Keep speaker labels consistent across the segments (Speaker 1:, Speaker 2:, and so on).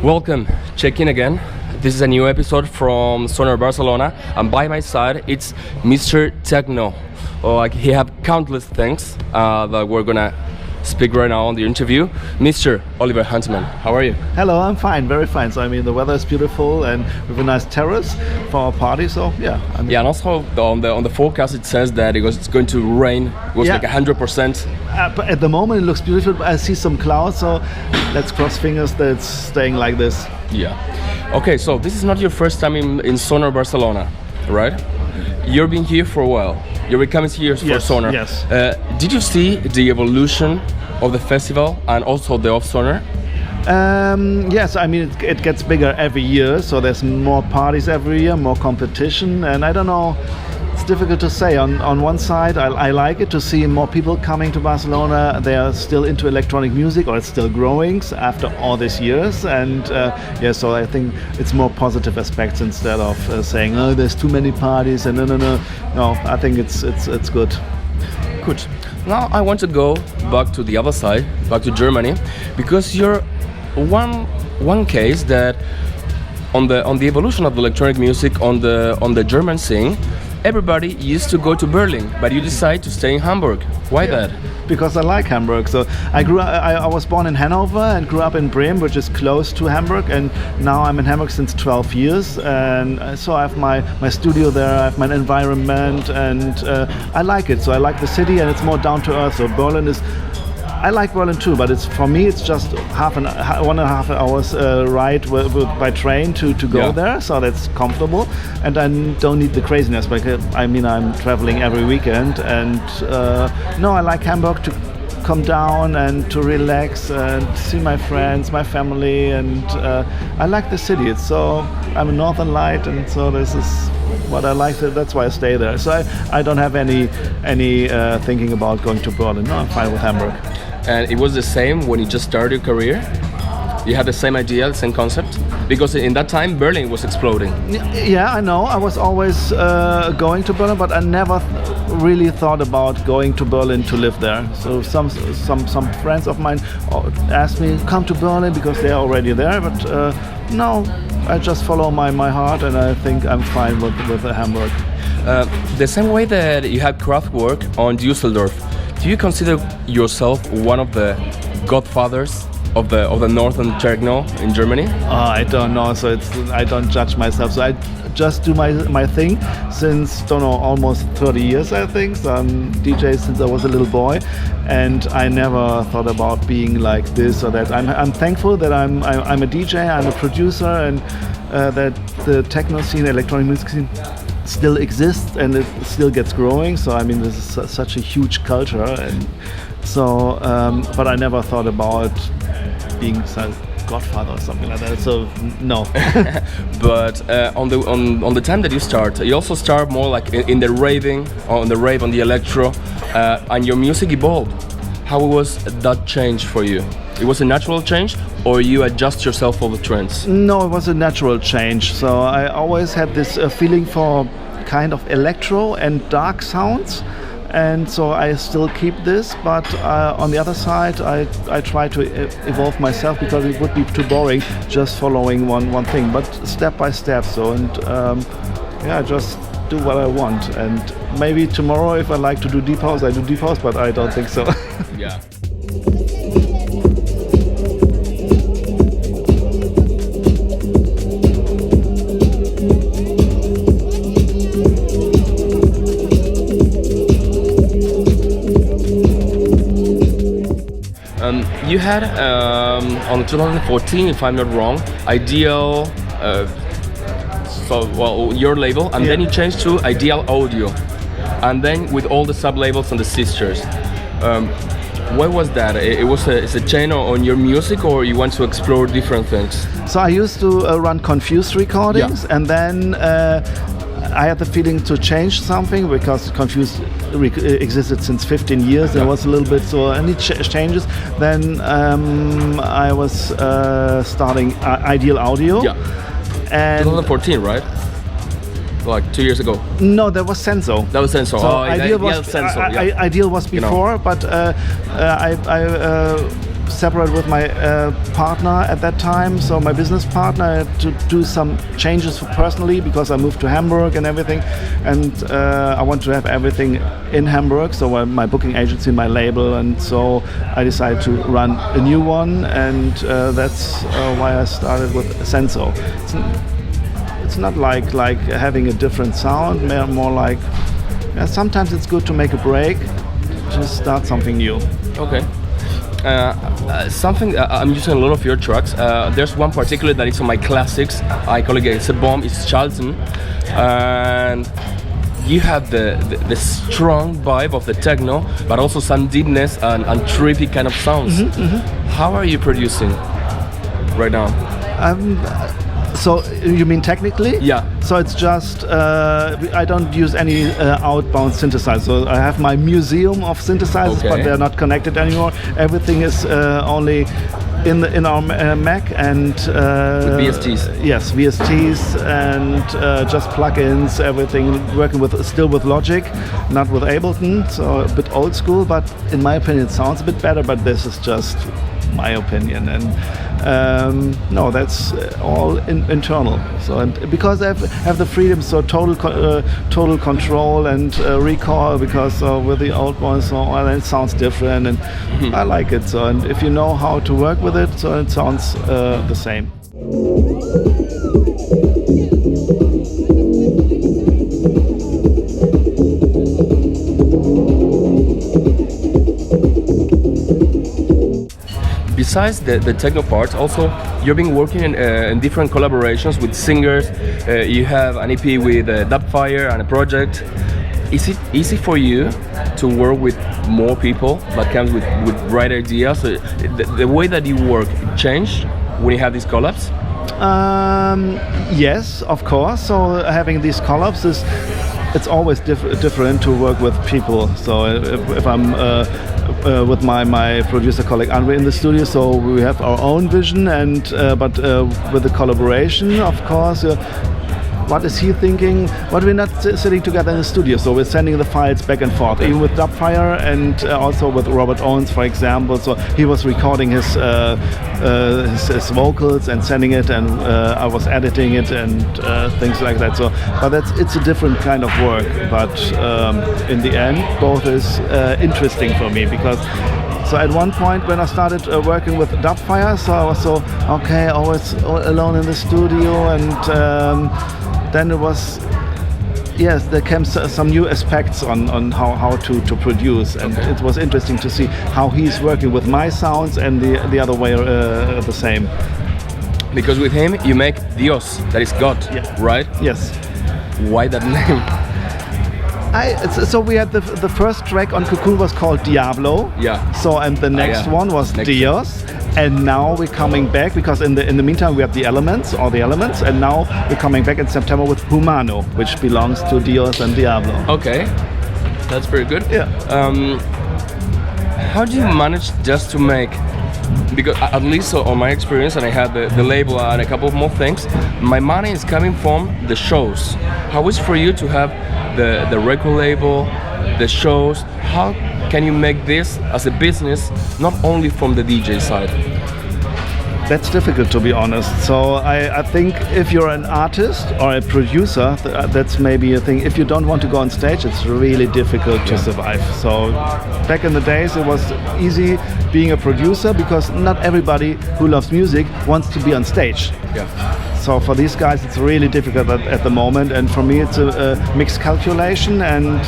Speaker 1: Welcome, check in again. This is a new episode from Sonar Barcelona, and by my side it's Mr. Techno. He have countless things that we're gonna speak right now on the interview. Mr. Oliver Huntemann, how are you?
Speaker 2: Hello, I'm fine, very fine. So the weather is beautiful and we have a nice terrace for our party. So
Speaker 1: yeah, and also on the forecast it says that it's going to rain. It was like 100%.
Speaker 2: But at the moment it looks beautiful. But I see some clouds, so let's cross fingers that it's staying like this.
Speaker 1: Yeah. Okay, so this is not your first time in Sonar Barcelona, right? You've been here for a while. You're coming here for Sonar.
Speaker 2: Yes.
Speaker 1: Did you see the evolution of the festival and also the of Sonar?
Speaker 2: Yes, it gets bigger every year, so there's more parties every year, more competition, and I don't know, it's difficult to say. On one side, I like it to see more people coming to Barcelona. They are still into electronic music, or it's still growing after all these years, and so I think it's more positive aspects instead of saying, oh, there's too many parties, and no, I think it's good.
Speaker 1: Good. Now I want to go back to the other side, back to Germany, because you're one case that on the evolution of electronic music on the German scene, everybody used to go to Berlin, but you decide to stay in Hamburg. Why that?
Speaker 2: Because I like Hamburg. So I was born in Hanover and grew up in Bremen, which is close to Hamburg, and now I'm in Hamburg since 12 years, and so I have my studio there, I have my environment, and I like it. So I like the city, and it's more down to earth. So I like Berlin too, but for me it's just 1.5 hours ride by train to go there, so that's comfortable, and I don't need the craziness. Because I'm traveling every weekend, and I like Hamburg to come down and to relax and see my friends, my family, and I like the city. I'm a Northern Light, and so this is what I like. That's why I stay there. So I don't have any thinking about going to Berlin. No, I'm fine with Hamburg.
Speaker 1: And it was the same when you just started your career? You had the same idea, the same concept? Because in that time, Berlin was exploding.
Speaker 2: Yeah, I know. I was always going to Berlin, but I never really thought about going to Berlin to live there. So some friends of mine asked me, come to Berlin, because they're already there. But no, I just follow my heart, and I think I'm fine with Hamburg.
Speaker 1: The same way that you had Kraftwerk on Düsseldorf, do you consider yourself one of the godfathers of the northern techno in Germany?
Speaker 2: I don't know, so I don't judge myself. So I just do my thing since almost 30 years, I think. So I'm DJ since I was a little boy, and I never thought about being like this or that. I'm thankful that I'm a DJ, I'm a producer, and that the techno scene, electronic music scene, still exists, and it still gets growing. So this is such a huge culture, and so but I never thought about being some godfather or something like that. So no.
Speaker 1: But on the time that you also start more like in the raving, on the rave, on the electro, and your music evolved. How was that change for you? It was a natural change, or you adjust yourself for the trends?
Speaker 2: No, it was a natural change. So I always had this feeling for kind of electro and dark sounds, and so I still keep this. But on the other side, I try to evolve myself, because it would be too boring just following one thing. But step by step. So I just do what I want. And maybe tomorrow, if I like to do deep house, I do deep house. But I don't think so.
Speaker 1: Yeah. You had on 2014, if I'm not wrong, Ideal, your label, and then you changed to Ideal Audio, and then with all the sub-labels and the sisters. What was that? It's a chain on your music, or you want to explore different things?
Speaker 2: So I used to run Confused recordings, and then I had the feeling to change something, because Confused existed since 15 years. There was a little bit, so any changes. Then I was starting Ideal Audio.
Speaker 1: Yeah. And 2014, right? Like 2 years ago.
Speaker 2: No, that was Senso.
Speaker 1: That was Senso.
Speaker 2: So Ideal was Senso. Ideal was before, but I separated with my partner at that time, so my business partner. I had to do some changes personally because I moved to Hamburg and everything, and I want to have everything in Hamburg, so my booking agency, my label, and so I decided to run a new one, and that's why I started with Senso. It's not like having a different sound, more like sometimes it's good to make a break, to start something new.
Speaker 1: Okay. Something I'm using a lot of your tracks. There's one particular that is on my classics. I call it's a bomb. It's Schalten, and you have the strong vibe of the techno, but also some deepness and trippy kind of sounds. How are you producing right now?
Speaker 2: So you mean technically?
Speaker 1: Yeah.
Speaker 2: So it's just I don't use any outbound synthesizer. So I have my museum of synthesizers, but they're not connected anymore. Everything is only in our Mac and
Speaker 1: VSTs.
Speaker 2: Yes, VSTs and just plugins. Everything working still with Logic, not with Ableton. So a bit old school, but in my opinion, it sounds a bit better. But this is just my opinion, and no, that's all internal. So, and because I have the freedom, so total control and recall, because with the old ones, so it sounds different, and I like it. So, and if you know how to work with it, so it sounds the same.
Speaker 1: Besides the techno parts, also you've been working in different collaborations with singers. You have an EP with Dubfire and a project. Is it easy for you to work with more people that comes with right ideas? The way that you work changed when you have these collabs?
Speaker 2: Yes, of course. So having these collabs it's always different to work with people. So if I'm with my producer colleague Andre in the studio, so we have our own vision, and but with the collaboration, of course, what is he thinking? But we're not sitting together in the studio, so we're sending the files back and forth, even with Dubfire and also with Robert Owens, for example. So he was recording his vocals and sending it, and I was editing it and things like that. So, but it's a different kind of work. But in the end, both is interesting for me, because. So at one point when I started working with Dubfire, so I was always alone in the studio, and then it was, yes, there came some new aspects on how to produce, and it was interesting to see how he's working with my sounds and the other way the same.
Speaker 1: Because with him you make Dios, that is God, right?
Speaker 2: Yes.
Speaker 1: Why that name?
Speaker 2: So we had the first track on Cocoon was called Diablo.
Speaker 1: Yeah.
Speaker 2: So and the next one was Dios. And now we're coming back, because in the meantime we have the elements, and now we're coming back in September with Humano, which belongs to Dios and Diablo.
Speaker 1: Okay, that's very good.
Speaker 2: Yeah.
Speaker 1: How do you manage just to make? Because at least on my experience, and I had the label and a couple of more things, my money is coming from the shows. How is it for you to have the record label, the shows? How can you make this as a business, not only from the DJ side?
Speaker 2: That's difficult, to be honest. So I think if you're an artist or a producer, that's maybe a thing. If you don't want to go on stage, it's really difficult to survive. So back in the days, it was easy being a producer, because not everybody who loves music wants to be on stage.
Speaker 1: Yeah.
Speaker 2: So for these guys, it's really difficult at the moment, and for me, it's a mixed calculation, and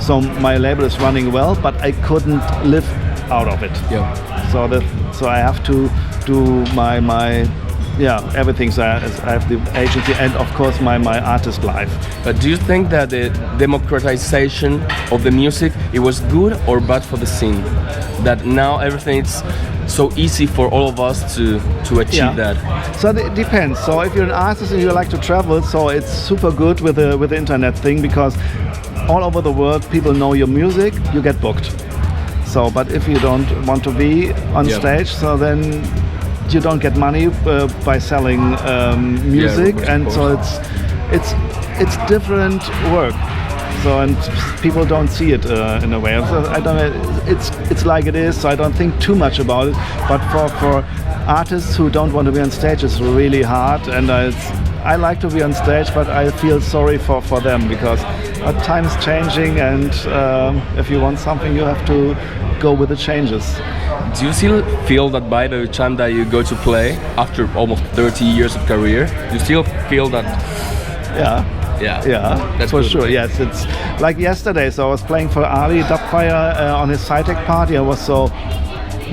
Speaker 2: so my label is running well, but I couldn't live out of it.
Speaker 1: Yeah.
Speaker 2: So I have to do my everything. So I have the agency and of course my artist life.
Speaker 1: But do you think that the democratization of the music, it was good or bad for the scene? That now everything is so easy for all of us to achieve that?
Speaker 2: So it depends. So if you're an artist and you like to travel, so it's super good with the internet thing, because all over the world people know your music, you get booked. So, but if you don't want to be on stage, so then you don't get money by selling music, and so it's different work. So and people don't see it in a way. So I don't. It's like it is. So I don't think too much about it. But for artists who don't want to be on stage, it's really hard. And I like to be on stage, but I feel sorry for them because time is changing, and if you want something, you have to go with the changes.
Speaker 1: Do you still feel that by the time that you go to play, after almost 30 years of career, you still feel that?
Speaker 2: Yeah,
Speaker 1: that's
Speaker 2: for
Speaker 1: good.
Speaker 2: sure. Yes, it's like yesterday. So I was playing for Ali Dubfire on his SciTech party. I was so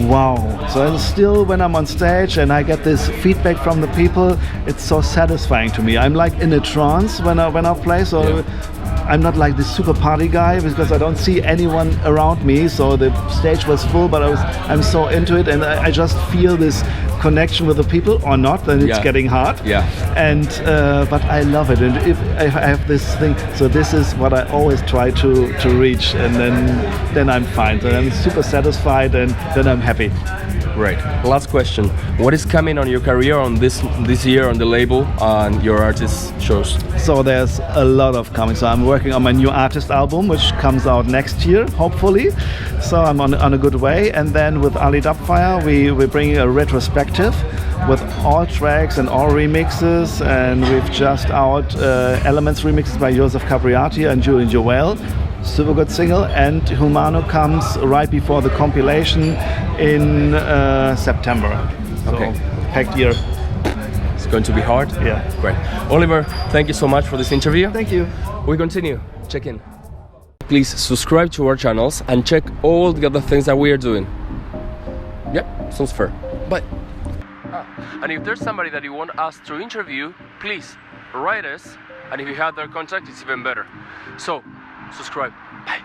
Speaker 2: wow. So still, when I'm on stage and I get this feedback from the people, it's so satisfying to me. I'm like in a trance when I play. So. Yeah. I'm not like this super party guy because I don't see anyone around me. So the stage was full, but I'm so into it, and I just feel this connection with the people, or not, then it's getting hard.
Speaker 1: Yeah.
Speaker 2: And but I love it, and if I have this thing, so this is what I always try to reach, and then I'm fine. So I'm super satisfied, and then I'm happy.
Speaker 1: Right. Last question. What is coming on your career on this year on the label and your artist shows?
Speaker 2: So there's a lot of coming. So I'm working on my new artist album, which comes out next year, hopefully. So I'm on a good way. And then with Ali Dubfire, we're bringing a retrospective with all tracks and all remixes. And we've just out Elements remixes by Joseph Capriati and Julian Joel. Super good single, and Humano comes right before the compilation in September. So,
Speaker 1: okay.
Speaker 2: Packed year.
Speaker 1: It's going to be hard?
Speaker 2: Yeah.
Speaker 1: Great. Oliver, thank you so much for this interview.
Speaker 2: Thank you.
Speaker 1: We continue. Check in. Please subscribe to our channels and check all the other things that we are doing. Yep, sounds fair. Bye. And if there's somebody that you want us to interview, please write us. And if you have their contact, it's even better. So, subscribe. Bye.